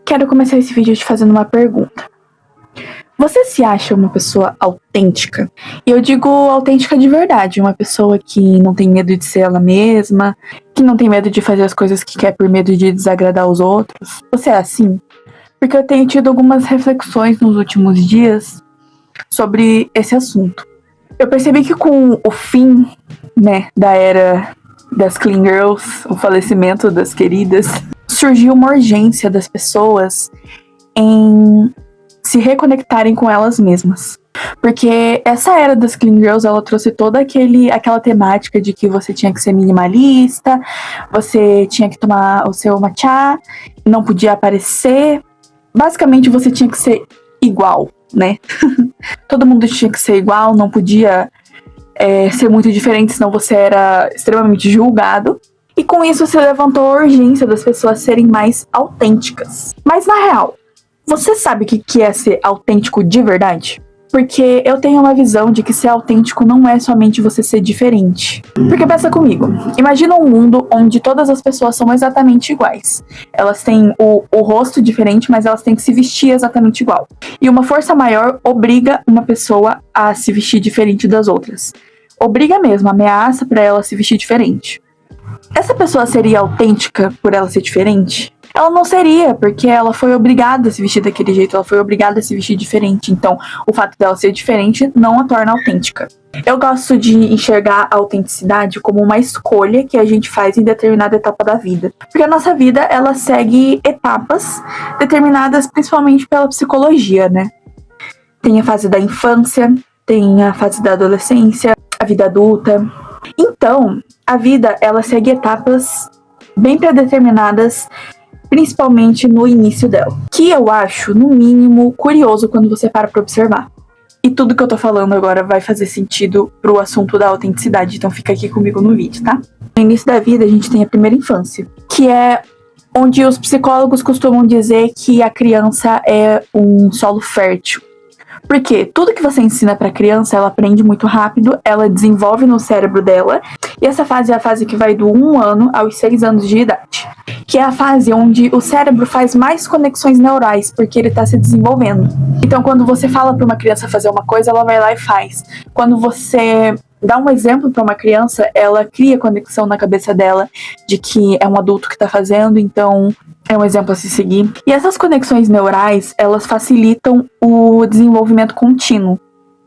Quero começar esse vídeo te fazendo uma pergunta. Você se acha uma pessoa autêntica? E eu digo autêntica de verdade, uma pessoa que não tem medo de ser ela mesma, que não tem medo de fazer as coisas que quer por medo de desagradar os outros. Você é assim? Porque eu tenho tido algumas reflexões nos últimos dias sobre esse assunto. Eu percebi que com o fim, da era das Clean Girls, o falecimento das queridas, surgiu uma urgência das pessoas em se reconectarem com elas mesmas. Porque essa era das Clean Girls, ela trouxe toda aquela temática de que você tinha que ser minimalista, você tinha que tomar o seu matcha, não podia aparecer. Basicamente, você tinha que ser igual, né? Todo mundo tinha que ser igual, não podia ser muito diferente, senão você era extremamente julgado. E com isso você levantou a urgência das pessoas serem mais autênticas. Mas na real, você sabe o que é ser autêntico de verdade? Porque eu tenho uma visão de que ser autêntico não é somente você ser diferente. Porque pensa comigo, imagina um mundo onde todas as pessoas são exatamente iguais. Elas têm o rosto diferente, mas elas têm que se vestir exatamente igual. E uma força maior obriga uma pessoa a se vestir diferente das outras. Obriga mesmo, ameaça para ela se vestir diferente. Essa pessoa seria autêntica por ela ser diferente? Ela não seria, porque ela foi obrigada a se vestir daquele jeito, ela foi obrigada a se vestir diferente. Então, o fato dela ser diferente não a torna autêntica. Eu gosto de enxergar a autenticidade como uma escolha que a gente faz em determinada etapa da vida. Porque a nossa vida, ela segue etapas determinadas principalmente pela psicologia, né? Tem a fase da infância, tem a fase da adolescência, a vida adulta. Então, a vida, ela segue etapas bem predeterminadas, principalmente no início dela. Que eu acho, no mínimo, curioso quando você para pra observar. E tudo que eu tô falando agora vai fazer sentido pro assunto da autenticidade, então fica aqui comigo no vídeo, tá? No início da vida, a gente tem a primeira infância, que é onde os psicólogos costumam dizer que a criança é um solo fértil. Porque tudo que você ensina pra criança, ela aprende muito rápido, ela desenvolve no cérebro dela, e essa fase é a fase que vai do 1 ano aos 6 anos de idade. Que é a fase onde o cérebro faz mais conexões neurais, porque ele tá se desenvolvendo. Então, quando você fala pra uma criança fazer uma coisa, ela vai lá e faz. Quando você dá um exemplo pra uma criança, ela cria conexão na cabeça dela de que é um adulto que tá fazendo, então é um exemplo a se seguir. E essas conexões neurais, elas facilitam o desenvolvimento contínuo.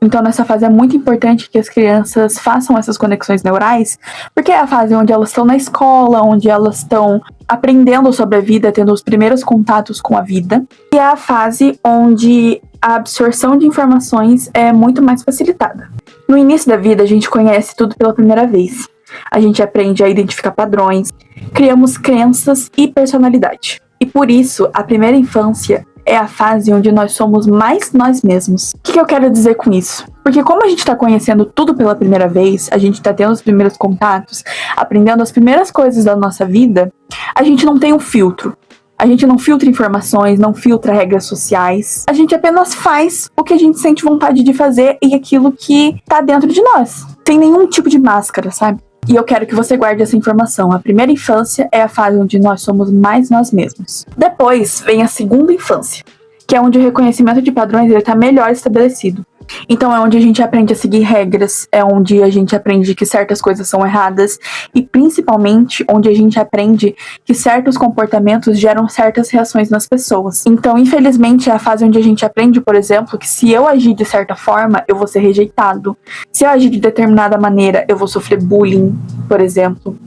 Então, nessa fase é muito importante que as crianças façam essas conexões neurais, porque é a fase onde elas estão na escola, onde elas estão aprendendo sobre a vida, tendo os primeiros contatos com a vida. E é a fase onde a absorção de informações é muito mais facilitada. No início da vida, a gente conhece tudo pela primeira vez. A gente aprende a identificar padrões, criamos crenças e personalidade. E por isso, a primeira infância é a fase onde nós somos mais nós mesmos. O que eu quero dizer com isso? Porque como a gente está conhecendo tudo pela primeira vez, a gente está tendo os primeiros contatos, aprendendo as primeiras coisas da nossa vida, a gente não tem um filtro. A gente não filtra informações, não filtra regras sociais. A gente apenas faz o que a gente sente vontade de fazer e aquilo que tá dentro de nós. Sem nenhum tipo de máscara, sabe? E eu quero que você guarde essa informação. A primeira infância é a fase onde nós somos mais nós mesmos. Depois vem a segunda infância, que é onde o reconhecimento de padrões está melhor estabelecido. Então é onde a gente aprende a seguir regras, é onde a gente aprende que certas coisas são erradas e principalmente onde a gente aprende que certos comportamentos geram certas reações nas pessoas. Então, infelizmente, é a fase onde a gente aprende, por exemplo, que se eu agir de certa forma, eu vou ser rejeitado. Se eu agir de determinada maneira, eu vou sofrer bullying, por exemplo.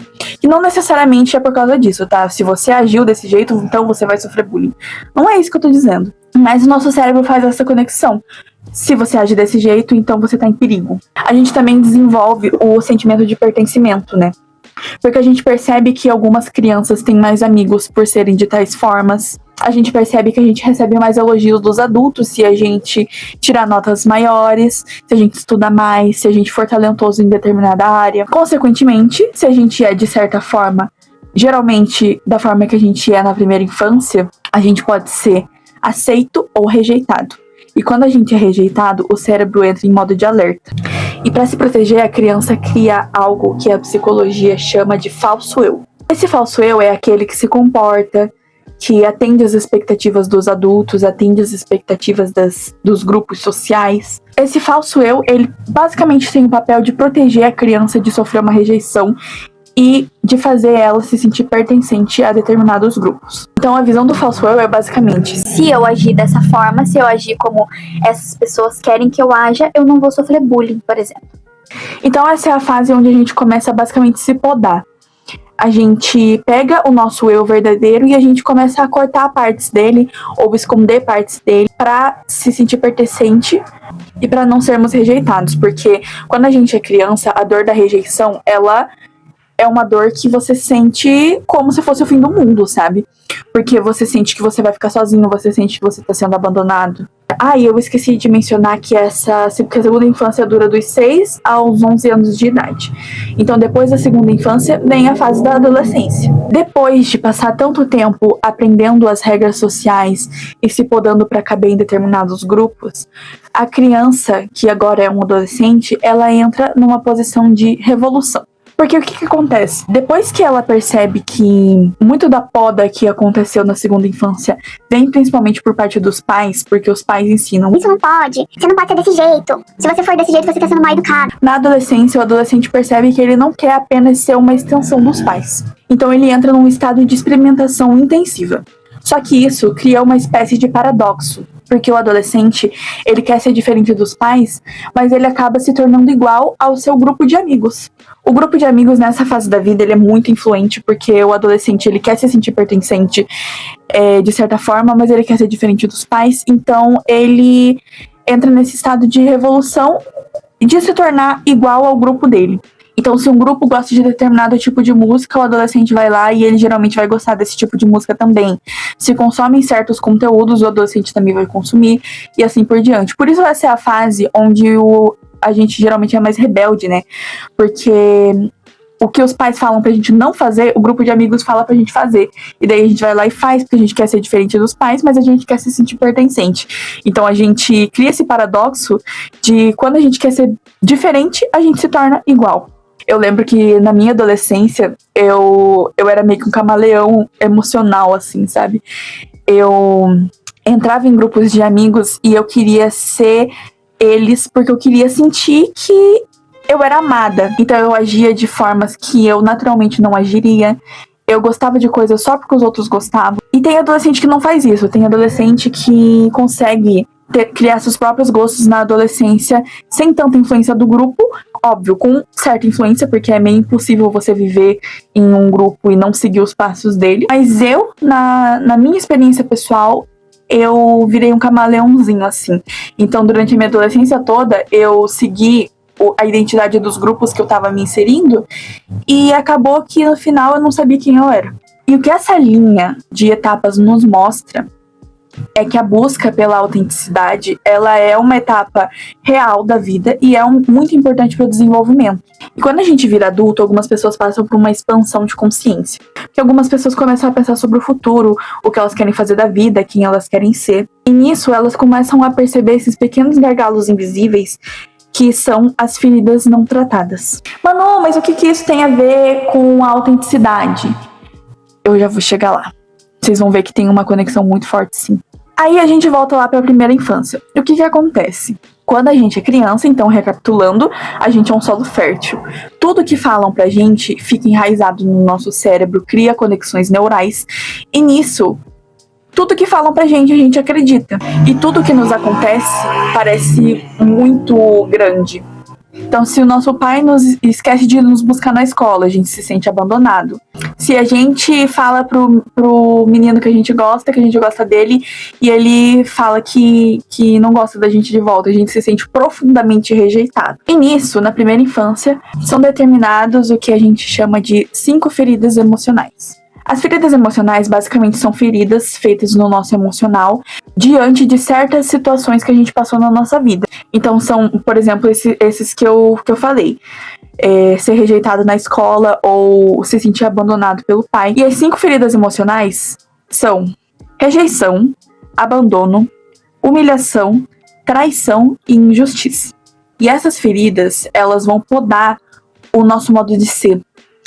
E não necessariamente é por causa disso, tá? Se você agiu desse jeito, então você vai sofrer bullying. Não é isso que eu tô dizendo. Mas o nosso cérebro faz essa conexão. Se você age desse jeito, então você tá em perigo. A gente também desenvolve o sentimento de pertencimento, né? Porque a gente percebe que algumas crianças têm mais amigos por serem de tais formas. A gente percebe que a gente recebe mais elogios dos adultos se a gente tirar notas maiores, se a gente estuda mais, se a gente for talentoso em determinada área. Consequentemente, se a gente é de certa forma, geralmente da forma que a gente é na primeira infância, a gente pode ser aceito ou rejeitado. E quando a gente é rejeitado, o cérebro entra em modo de alerta. E para se proteger, a criança cria algo que a psicologia chama de falso eu. Esse falso eu é aquele que se comporta, que atende às expectativas dos adultos, atende às expectativas dos grupos sociais. Esse falso eu, ele basicamente tem o papel de proteger a criança de sofrer uma rejeição e de fazer ela se sentir pertencente a determinados grupos. Então a visão do falso eu é basicamente: se eu agir dessa forma, se eu agir como essas pessoas querem que eu haja, eu não vou sofrer bullying, por exemplo. Então essa é a fase onde a gente começa a basicamente se podar. A gente pega o nosso eu verdadeiro e a gente começa a cortar partes dele ou esconder partes dele para se sentir pertencente e para não sermos rejeitados, porque quando a gente é criança, a dor da rejeição, ela é uma dor que você sente como se fosse o fim do mundo, sabe? Porque você sente que você vai ficar sozinho, você sente que você tá sendo abandonado. E eu esqueci de mencionar que a segunda infância dura dos 6 aos 11 anos de idade. Então, depois da segunda infância, vem a fase da adolescência. Depois de passar tanto tempo aprendendo as regras sociais e se podando para caber em determinados grupos, a criança, que agora é um adolescente, ela entra numa posição de revolução. Porque o que acontece? Depois que ela percebe que muito da poda que aconteceu na segunda infância vem principalmente por parte dos pais, porque os pais ensinam: isso não pode, você não pode ser desse jeito. Se você for desse jeito, você tá sendo mal educado. Na adolescência, o adolescente percebe que ele não quer apenas ser uma extensão dos pais. Então ele entra num estado de experimentação intensiva. Só que isso cria uma espécie de paradoxo, porque o adolescente, ele quer ser diferente dos pais, mas ele acaba se tornando igual ao seu grupo de amigos. O grupo de amigos nessa fase da vida, ele é muito influente, porque o adolescente, ele quer se sentir pertencente de certa forma, mas ele quer ser diferente dos pais, então ele entra nesse estado de revolução de se tornar igual ao grupo dele. Então, se um grupo gosta de determinado tipo de música, o adolescente vai lá e ele geralmente vai gostar desse tipo de música também. Se consomem certos conteúdos, o adolescente também vai consumir, e assim por diante. Por isso essa é a fase onde a gente geralmente é mais rebelde, né? Porque o que os pais falam pra gente não fazer, o grupo de amigos fala pra gente fazer. E daí a gente vai lá e faz, porque a gente quer ser diferente dos pais, mas a gente quer se sentir pertencente. Então a gente cria esse paradoxo de quando a gente quer ser diferente, a gente se torna igual. Eu lembro que na minha adolescência, eu era meio que um camaleão emocional, assim, sabe? Eu entrava em grupos de amigos e eu queria ser eles porque eu queria sentir que eu era amada. Então eu agia de formas que eu naturalmente não agiria. Eu gostava de coisas só porque os outros gostavam. E tem adolescente que não faz isso. Tem adolescente que consegue criar seus próprios gostos na adolescência sem tanta influência do grupo. Óbvio, com certa influência, porque é meio impossível você viver em um grupo e não seguir os passos dele. Mas eu, na minha experiência pessoal, eu virei um camaleãozinho, assim. Então, durante a minha adolescência toda, eu segui a identidade dos grupos que eu tava me inserindo e acabou que, no final, eu não sabia quem eu era. E o que essa linha de etapas nos mostra é que a busca pela autenticidade, ela é uma etapa real da vida e é muito importante para o desenvolvimento. E quando a gente vira adulto, algumas pessoas passam por uma expansão de consciência. Porque algumas pessoas começam a pensar sobre o futuro, o que elas querem fazer da vida, quem elas querem ser. E nisso, elas começam a perceber esses pequenos gargalos invisíveis que são as feridas não tratadas. Manu, mas o que isso tem a ver com a autenticidade? Eu já vou chegar lá. Vocês vão ver que tem uma conexão muito forte, sim. Aí a gente volta lá para a primeira infância. O que acontece? Quando a gente é criança, então, recapitulando, a gente é um solo fértil. Tudo que falam pra gente fica enraizado no nosso cérebro, cria conexões neurais, e nisso, tudo que falam pra gente, a gente acredita. E tudo que nos acontece parece muito grande. Então, se o nosso pai esquece de nos buscar na escola, a gente se sente abandonado. Se a gente fala pro menino que a gente gosta dele, e ele fala que não gosta da gente de volta, a gente se sente profundamente rejeitado. E nisso, na primeira infância, são determinados o que a gente chama de 5 feridas emocionais. As feridas emocionais basicamente são feridas feitas no nosso emocional diante de certas situações que a gente passou na nossa vida. Então são, por exemplo, esses que eu falei. Ser rejeitado na escola ou se sentir abandonado pelo pai. E as 5 feridas emocionais são rejeição, abandono, humilhação, traição e injustiça. E essas feridas, elas vão podar o nosso modo de ser.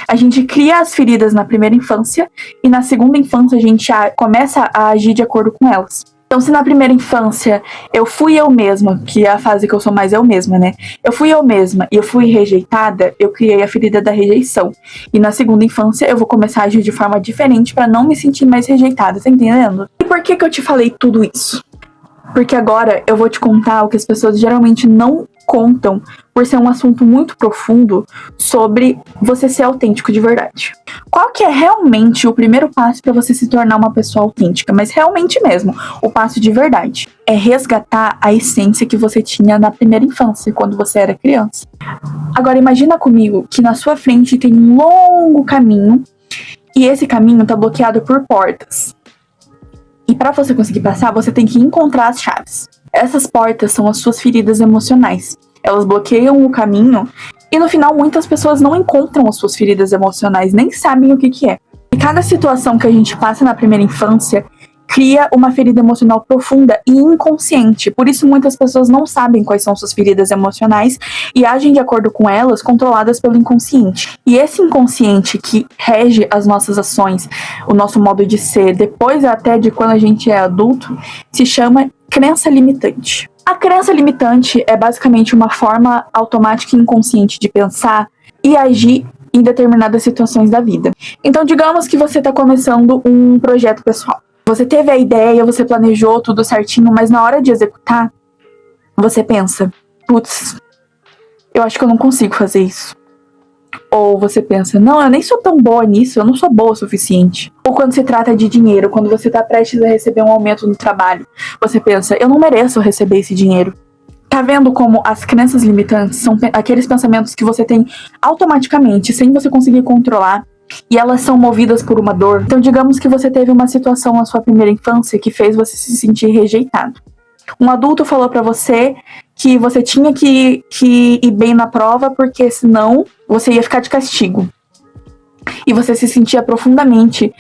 A gente cria as feridas na primeira infância e na segunda infância a gente começa a agir de acordo com elas. Então, se na primeira infância eu fui eu mesma, que é a fase que eu sou mais eu mesma, né? Eu fui eu mesma e eu fui rejeitada, eu criei a ferida da rejeição. E na segunda infância eu vou começar a agir de forma diferente para não me sentir mais rejeitada, tá entendendo? E por que eu te falei tudo isso? Porque agora eu vou te contar o que as pessoas geralmente não contam, por ser um assunto muito profundo, sobre você ser autêntico de verdade. Qual que é realmente o primeiro passo para você se tornar uma pessoa autêntica? Mas realmente mesmo, o passo de verdade. É resgatar a essência que você tinha na primeira infância, quando você era criança. Agora imagina comigo que na sua frente tem um longo caminho, e esse caminho tá bloqueado por portas. E para você conseguir passar, você tem que encontrar as chaves. Essas portas são as suas feridas emocionais. Elas bloqueiam o caminho e no final muitas pessoas não encontram as suas feridas emocionais, nem sabem o que é. E cada situação que a gente passa na primeira infância cria uma ferida emocional profunda e inconsciente. Por isso muitas pessoas não sabem quais são suas feridas emocionais e agem de acordo com elas, controladas pelo inconsciente. E esse inconsciente que rege as nossas ações, o nosso modo de ser, depois até de quando a gente é adulto, se chama crença limitante. A crença limitante é basicamente uma forma automática e inconsciente de pensar e agir em determinadas situações da vida. Então, digamos que você está começando um projeto pessoal. Você teve a ideia, você planejou tudo certinho, mas na hora de executar, você pensa, putz, eu acho que eu não consigo fazer isso. Ou você pensa, não, eu nem sou tão boa nisso, eu não sou boa o suficiente. Ou quando se trata de dinheiro, quando você está prestes a receber um aumento no trabalho, você pensa, eu não mereço receber esse dinheiro. Tá vendo como as crenças limitantes são aqueles pensamentos que você tem automaticamente, sem você conseguir controlar, e elas são movidas por uma dor? Então, digamos que você teve uma situação na sua primeira infância que fez você se sentir rejeitado. Um adulto falou pra você que você tinha que ir bem na prova, porque senão você ia ficar de castigo. E você se sentia profundamente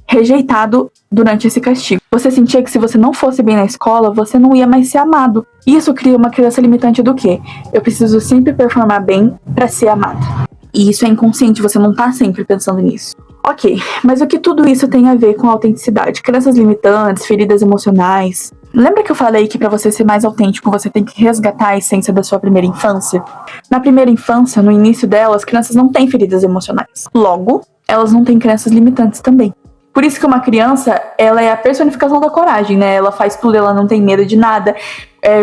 rejeitado durante esse castigo. Você sentia que se você não fosse bem na escola, você não ia mais ser amado. Isso cria uma crença limitante do quê? Eu preciso sempre performar bem pra ser amado. E isso é inconsciente, você não tá sempre pensando nisso. Ok, mas o que tudo isso tem a ver com autenticidade? Crenças limitantes, feridas emocionais. Lembra que eu falei que para você ser mais autêntico, você tem que resgatar a essência da sua primeira infância? Na primeira infância, no início dela, as crianças não têm feridas emocionais. Logo, elas não têm crenças limitantes também. Por isso que uma criança, ela é a personificação da coragem, né? Ela faz tudo, ela não tem medo de nada.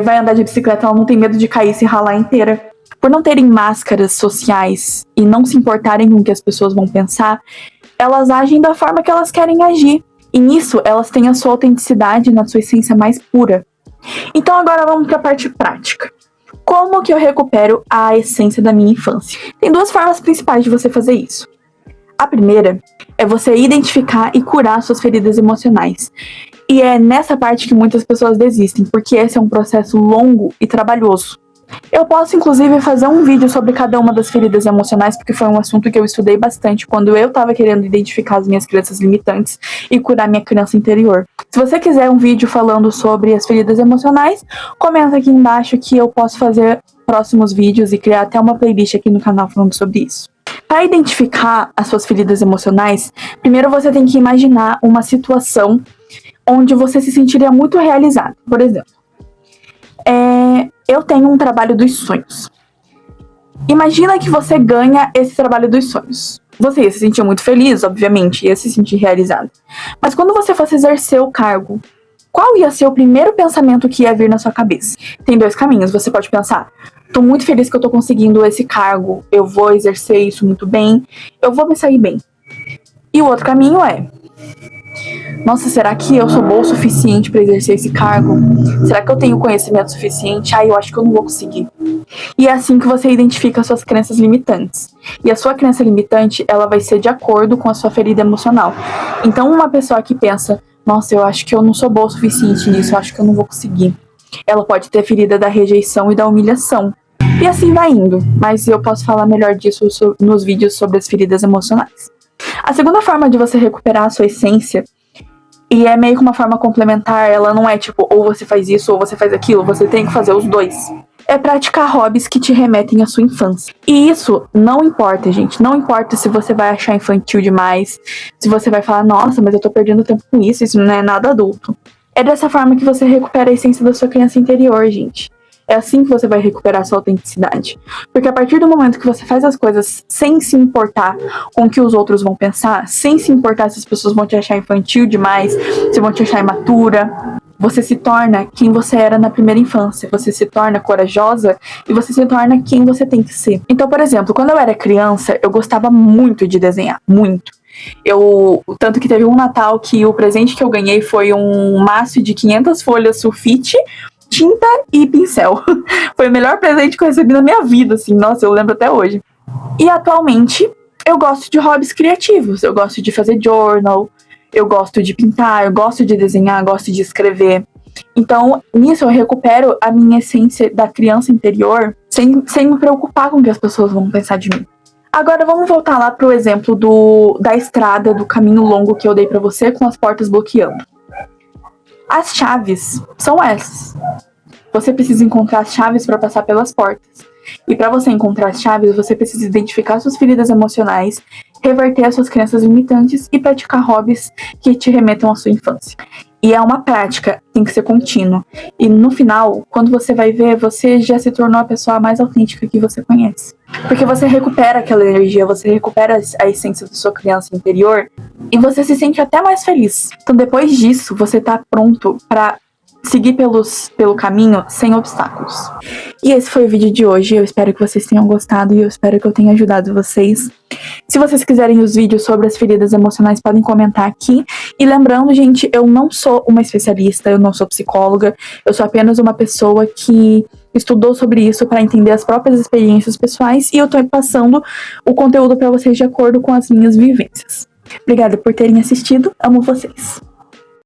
Vai andar de bicicleta, ela não tem medo de cair e se ralar inteira. Por não terem máscaras sociais e não se importarem com o que as pessoas vão pensar, elas agem da forma que elas querem agir. E nisso, elas têm a sua autenticidade na sua essência mais pura. Então agora vamos para a parte prática. Como que eu recupero a essência da minha infância? Tem duas formas principais de você fazer isso. A primeira é você identificar e curar suas feridas emocionais. E é nessa parte que muitas pessoas desistem, porque esse é um processo longo e trabalhoso. Eu posso, inclusive, fazer um vídeo sobre cada uma das feridas emocionais, porque foi um assunto que eu estudei bastante quando eu estava querendo identificar as minhas crenças limitantes e curar minha criança interior. Se você quiser um vídeo falando sobre as feridas emocionais, comenta aqui embaixo que eu posso fazer próximos vídeos e criar até uma playlist aqui no canal falando sobre isso. Para identificar as suas feridas emocionais, primeiro você tem que imaginar uma situação onde você se sentiria muito realizado. Por exemplo, eu tenho um trabalho dos sonhos. Imagina que você ganha esse trabalho dos sonhos. Você ia se sentir muito feliz, obviamente, ia se sentir realizado. Mas quando você fosse exercer o cargo, qual ia ser o primeiro pensamento que ia vir na sua cabeça? Tem dois caminhos. Você pode pensar, tô muito feliz que eu tô conseguindo esse cargo, eu vou exercer isso muito bem, eu vou me sair bem. E o outro caminho é, nossa, será que eu sou boa o suficiente para exercer esse cargo? Será que eu tenho conhecimento suficiente? Eu acho que eu não vou conseguir. E é assim que você identifica as suas crenças limitantes. E a sua crença limitante, ela vai ser de acordo com a sua ferida emocional. Então, uma pessoa que pensa, nossa, eu acho que eu não sou boa o suficiente nisso, eu acho que eu não vou conseguir. Ela pode ter ferida da rejeição e da humilhação. E assim vai indo. Mas eu posso falar melhor disso nos vídeos sobre as feridas emocionais. A segunda forma de você recuperar a sua essência, e é meio que uma forma complementar, ela não é tipo, ou você faz isso ou você faz aquilo, você tem que fazer os dois. é praticar hobbies que te remetem à sua infância. E isso não importa, gente. Não importa se você vai achar infantil demais, se você vai falar, nossa, mas eu tô perdendo tempo com isso não é nada adulto. É dessa forma que você recupera a essência da sua criança interior, gente. É assim que você vai recuperar a sua autenticidade. Porque a partir do momento que você faz as coisas sem se importar com o que os outros vão pensar, sem se importar se as pessoas vão te achar infantil demais, se vão te achar imatura, você se torna quem você era na primeira infância. Você se torna corajosa e você se torna quem você tem que ser. Então, por exemplo, quando eu era criança, eu gostava muito de desenhar. Muito. Tanto que teve um Natal que o presente que eu ganhei foi um maço de 500 folhas sulfite, tinta e pincel. Foi o melhor presente que eu recebi na minha vida, assim. Nossa, eu lembro até hoje. E atualmente, eu gosto de hobbies criativos. Eu gosto de fazer journal, eu gosto de pintar, eu gosto de desenhar, gosto de escrever. Então, nisso eu recupero a minha essência da criança interior sem me preocupar com o que as pessoas vão pensar de mim. Agora vamos voltar lá pro exemplo da estrada, do caminho longo que eu dei pra você com as portas bloqueando. As chaves são essas. Você precisa encontrar as chaves para passar pelas portas. E para você encontrar as chaves, você precisa identificar suas feridas emocionais, reverter as suas crenças limitantes e praticar hobbies que te remetam à sua infância. E é uma prática, tem que ser contínua. E no final, quando você vai ver, você já se tornou a pessoa mais autêntica que você conhece. Porque você recupera aquela energia, você recupera a essência da sua criança interior e você se sente até mais feliz. Então depois disso, você tá pronto pra seguir pelo caminho sem obstáculos. E esse foi o vídeo de hoje. Eu espero que vocês tenham gostado e eu espero que eu tenha ajudado vocês. Se vocês quiserem os vídeos sobre as feridas emocionais, podem comentar aqui. E lembrando, gente, eu não sou uma especialista, eu não sou psicóloga, eu sou apenas uma pessoa que estudou sobre isso para entender as próprias experiências pessoais e eu tô passando o conteúdo para vocês de acordo com as minhas vivências. Obrigada por terem assistido, amo vocês.